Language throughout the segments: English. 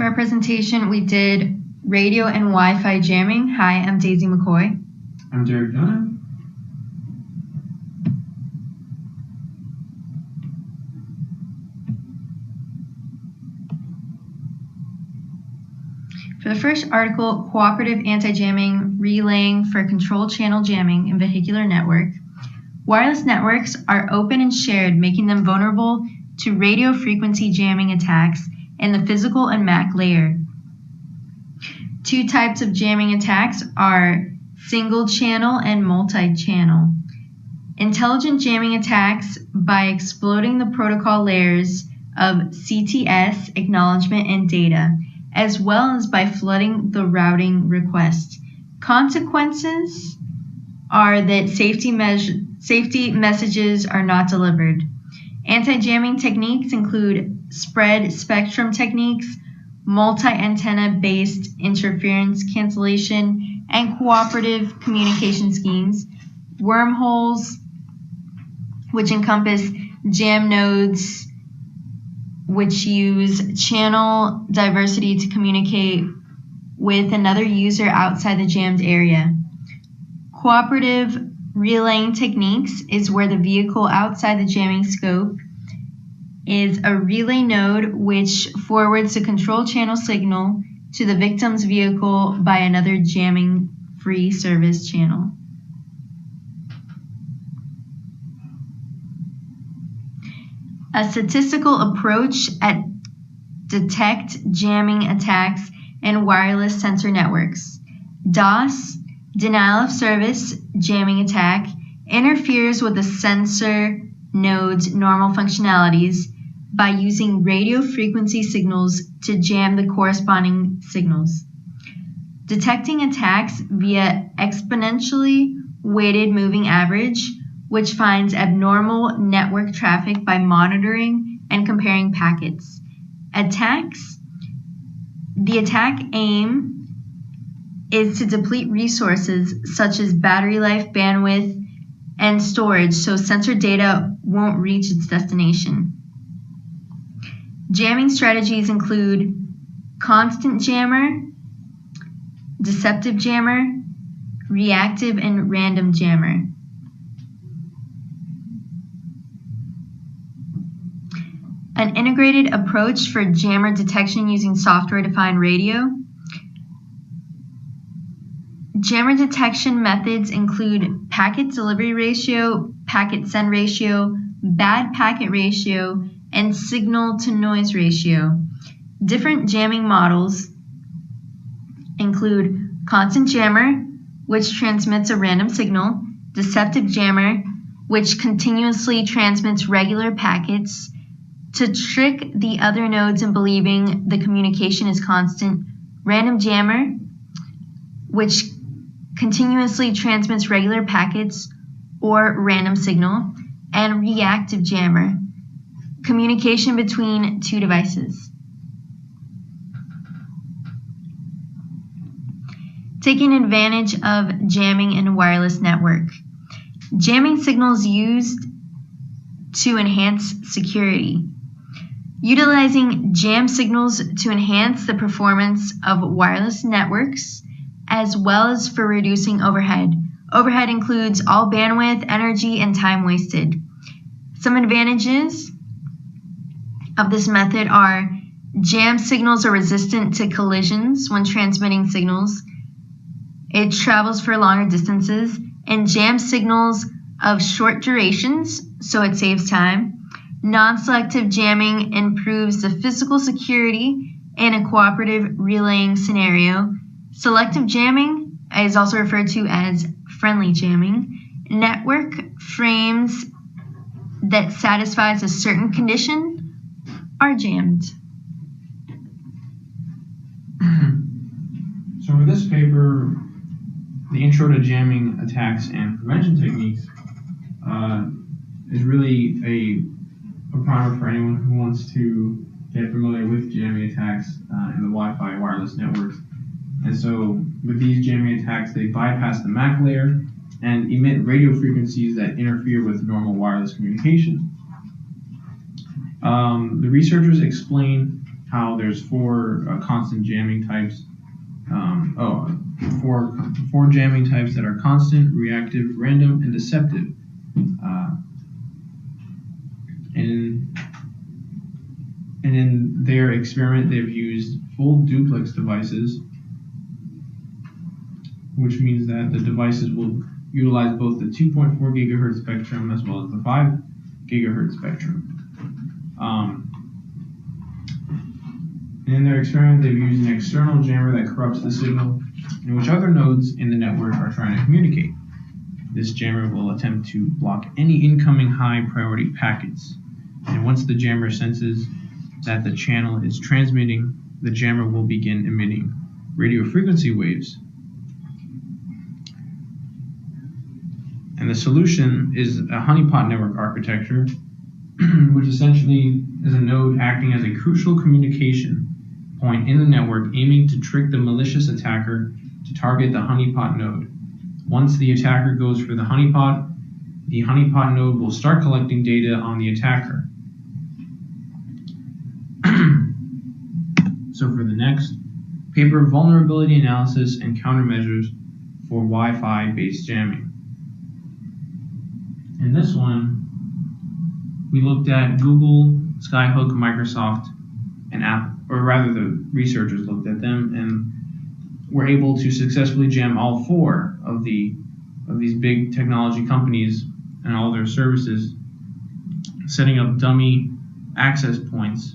For our presentation, we did radio and Wi-Fi jamming. Hi, I'm Daisy McCoy. I'm Derek Dunham. For the first article, Cooperative Anti-Jamming Relaying for Control Channel Jamming in Vehicular Network. Wireless networks are open and shared, making them vulnerable to radio frequency jamming attacks in the physical and MAC layer. Two types of jamming attacks are single channel and multi-channel. Intelligent jamming attacks by exploiting the protocol layers of CTS, acknowledgement, and data, as well as by flooding the routing request. Consequences are that safety messages are not delivered. Anti-jamming techniques include spread spectrum techniques, multi-antenna based interference cancellation, and cooperative communication schemes, wormholes, which encompass jam nodes, which use channel diversity to communicate with another user outside the jammed area. Cooperative relaying techniques is where the vehicle outside the jamming scope is a relay node which forwards the control channel signal to the victim's vehicle by another jamming-free service channel. A statistical approach at detect jamming attacks in wireless sensor networks. DOS, denial of service jamming attack, interferes with the sensor node's normal functionalities by using radio frequency signals to jam the corresponding signals. Detecting attacks via exponentially weighted moving average, which finds abnormal network traffic by monitoring and comparing packets. The attack aim is to deplete resources such as battery life, bandwidth, and storage so sensor data won't reach its destination. Jamming strategies include constant jammer, deceptive jammer, reactive and random jammer. An integrated approach for jammer detection using software-defined radio. Jammer detection methods include packet delivery ratio, packet send ratio, bad packet ratio, and signal to noise ratio. Different jamming models include constant jammer, which transmits a random signal, deceptive jammer, which continuously transmits regular packets to trick the other nodes in believing the communication is constant, random jammer, which continuously transmits regular packets or random signal, and reactive jammer, communication between two devices. Taking advantage of jamming in a wireless network. Jamming signals used to enhance security. Utilizing jam signals to enhance the performance of wireless networks, as well as for reducing overhead. Overhead includes all bandwidth, energy, and time wasted. Some advantages of this method are jam signals are resistant to collisions when transmitting signals. It travels for longer distances, and jam signals of short durations, so it saves time. Non-selective jamming improves the physical security in a cooperative relaying scenario. Selective jamming is also referred to as friendly jamming. Network frames that satisfies a certain condition are jammed. So for this paper, the intro to jamming attacks and prevention techniques is really a primer for anyone who wants to get familiar with jamming attacks in the Wi-Fi wireless networks. And so with these jamming attacks, they bypass the MAC layer and emit radio frequencies that interfere with normal wireless communication. The researchers explain how there's four constant jamming types. Four jamming types that are constant, reactive, random, and deceptive. And in their experiment, they've used full duplex devices, which means that the devices will utilize both the 2.4 gigahertz spectrum as well as the 5 gigahertz spectrum. And in their experiment, they've used an external jammer that corrupts the signal in which other nodes in the network are trying to communicate. This jammer will attempt to block any incoming high priority packets. And once the jammer senses that the channel is transmitting, the jammer will begin emitting radio frequency waves. And the solution is a honeypot network architecture, which essentially is a node acting as a crucial communication point in the network, aiming to trick the malicious attacker to target the honeypot node. Once the attacker goes for the honeypot node will start collecting data on the attacker. So for the next paper, vulnerability analysis and countermeasures for Wi-Fi based jamming. In this one, we looked at Google, Skyhook, Microsoft, and Apple, or rather the researchers looked at them and were able to successfully jam all four of these big technology companies and all their services, setting up dummy access points.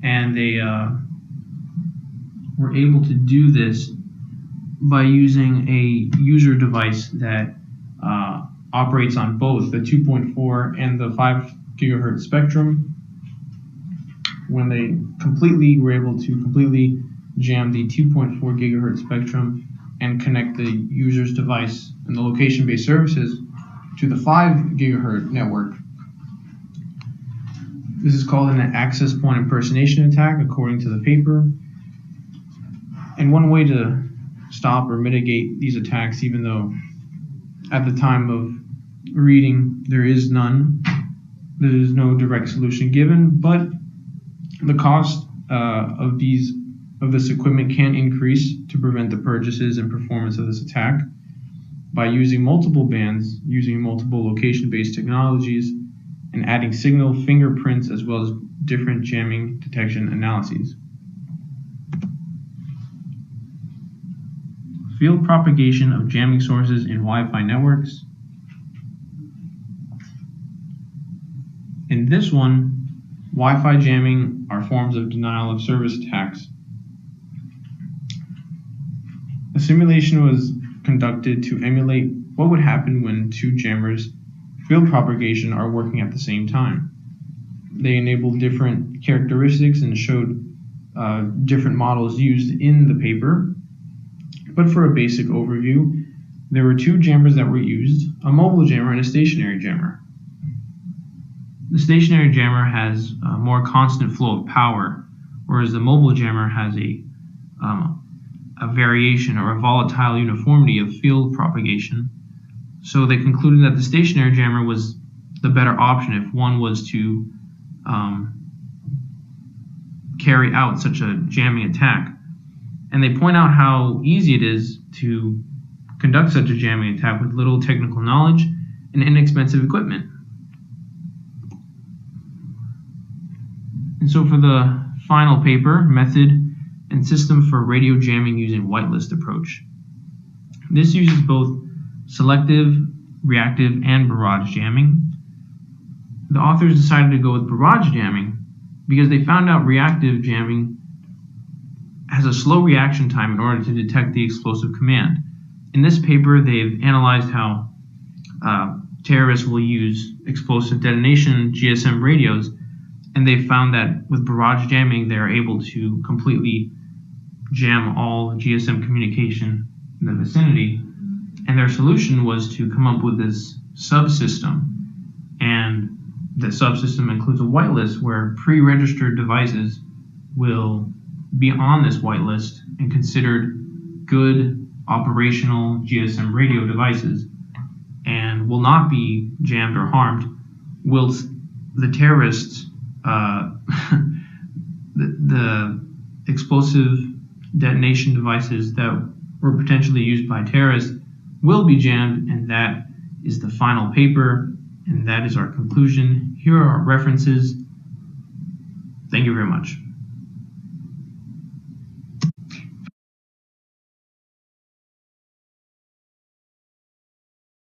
And they were able to do this by using a user device that operates on both the 2.4 and the 5 gigahertz spectrum. When they were able to completely jam the 2.4 gigahertz spectrum and connect the user's device and the location-based services to the 5 gigahertz network. This is called an access point impersonation attack, according to the paper. And one way to stop or mitigate these attacks, even though at the time of reading there is no direct solution given, but the cost of this equipment can increase to prevent the purchases and performance of this attack by using multiple bands, using multiple location-based technologies, and adding signal fingerprints as well as different jamming detection analyses. Field propagation of jamming sources in Wi-Fi networks. In this one, Wi-Fi jamming are forms of denial of service attacks. A simulation was conducted to emulate what would happen when two jammers field propagation are working at the same time. They enabled different characteristics and showed different models used in the paper. But for a basic overview, there were two jammers that were used, a mobile jammer and a stationary jammer. The stationary jammer has a more constant flow of power, whereas the mobile jammer has a variation or a volatile uniformity of field propagation. So they concluded that the stationary jammer was the better option if one was to carry out such a jamming attack. And they point out how easy it is to conduct such a jamming attack with little technical knowledge and inexpensive equipment. And so for the final paper, method and system for radio jamming using whitelist approach. This uses both selective, reactive, and barrage jamming. The authors decided to go with barrage jamming because they found out reactive jamming has a slow reaction time in order to detect the explosive command. In this paper, they've analyzed how terrorists will use explosive detonation GSM radios, and they found that with barrage jamming, they're able to completely jam all GSM communication in the vicinity. And their solution was to come up with this subsystem. And the subsystem includes a whitelist where pre-registered devices will be on this whitelist and considered good operational GSM radio devices and will not be jammed or harmed, whilst the terrorists the explosive detonation devices that were potentially used by terrorists will be jammed, and that is the final paper, and that is our conclusion. Here are our references. Thank you very much.